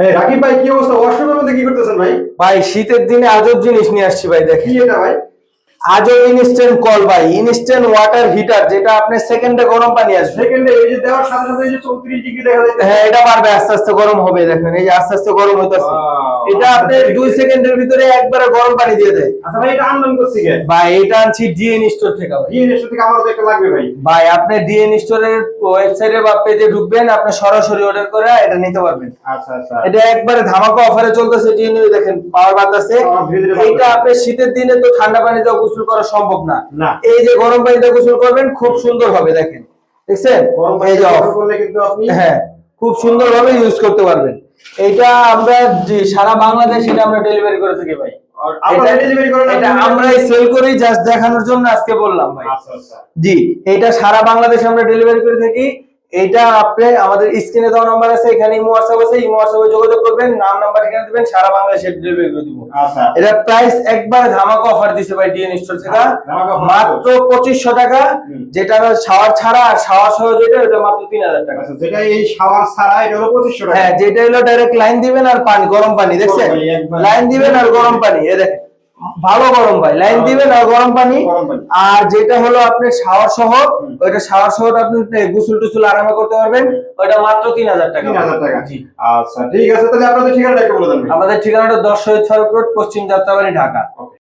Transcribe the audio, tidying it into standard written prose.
এই রাকিব ভাই, কি অবস্থা? ওয়াশরুমের মধ্যে কি করতেছেন ভাই? ভাই শীতের দিনে আজব জিনিস নিয়ে আসছি ভাই, কি দেখেন। এটা ভাই? আজব ইনস্ট্যান্ট কল ভাই, ইনস্ট্যান্ট ওয়াটার হিটার, যেটা আপনি সেকেন্ডে গরম পানি আসবে। সেকেন্ডে এই যে দেওয়ার সাথে সাথে এই যে 34 ডিগ্রি দেখা যাচ্ছে। হ্যাঁ, এটা পারবে, আস্তে আস্তে গরম হবে, দেখেন এই যে আস্তে আস্তে গরম হইতাছে। এটা আপনি 2 সেকেন্ডের ভিতরে একবারে গরম পানি দিয়ে দেয়। আচ্ছা ভাই, এটা আনলাম কোথা থেকে? ভাই এটা আনছি ডিএন স্টোর থেকে ভাই। এই রেস্টুরেন্ট থেকে আমারও তো একটা লাগবে ভাই। ভাই আপনি ডিএন স্টোরের ওয়েবসাইটে বা পেজে ঢুকবেন, আপনি সরাসরি অর্ডার করে এটা নিতে পারবেন। আচ্ছা আচ্ছা। এটা একবারে ধামাকা অফারে চলতেছে, ডিএন দেখেন পাওয়ার বাতাসে। এইটা আপনি শীতের দিনে তো ঠান্ডা পানি দিয়ে গোসল করা সম্ভব না, এই যে গরম পানি দিয়ে গোসল করবেন খুব সুন্দর হবে, দেখেন দেখছেন এই যে অফ করলে কিন্তু আপনি হ্যাঁ খুব সুন্দর ভাবে ইউজ করতে পারবেন। এইটা আমরা যে সারা বাংলাদেশ এটা আমরা ডেলিভারি করে থাকি ভাই। আপনারা ডেলিভারি করেন? এটা আমরাই সেল করি, জাস্ট দেখানোর জন্য আজকে বললাম ভাই। আচ্ছা আচ্ছা। জি, এটা সারা বাংলাদেশে আমরা ডেলিভারি করে থাকি। এটা আপনি আমাদের স্ক্রিনে দেওয়া নাম্বার আছে, এখানে ইমো হোয়াটসঅ্যাপ আছে, ইমো হোয়াটসঅ্যাপে যোগাযোগ করবেন, নাম নাম্বার ঠিকানা দিবেন, সারা বাংলাদেশে ডেলিভারি করে দিব। আচ্ছা। এটা প্রাইস একবার ধামাকা অফার দিছে ভাই ডিএন স্টোর থেকে, মাত্র 2500 টাকা, যেটা শাওয়ার ছাড়া আর শাওয়ার সহ যেটা ওটা মাত্র 3000 টাকা। আচ্ছা, যেটা এই শাওয়ার ছাড়া এটা হলো 2500 টাকা। হ্যাঁ, যেটা হলো ডাইরেক্ট লাইন দিবেন আর পানি, গরম পানি, দেখছেন লাইন দিবেন আর গরম পানি, এই দেখেন ভালো গরম ভাই, লাইন দিবেন আর গরম পানি। আর যেটা হলো আপনি শাওয়ার সহ, ওইটা শাওয়ার সহ আপনি গোসল টুসল আরামে করতে পারবেন, ওইটা মাত্র 3000 টাকা। 3000 টাকা। জি আচ্ছা ঠিক আছে, তাহলে আপনাদের ঠিকানাটা একটু বলে দেন। আমাদের ঠিকানাটা 10 শহীদ সড়ক রোড, পশ্চিম যাত্রাবাড়ি, ঢাকা।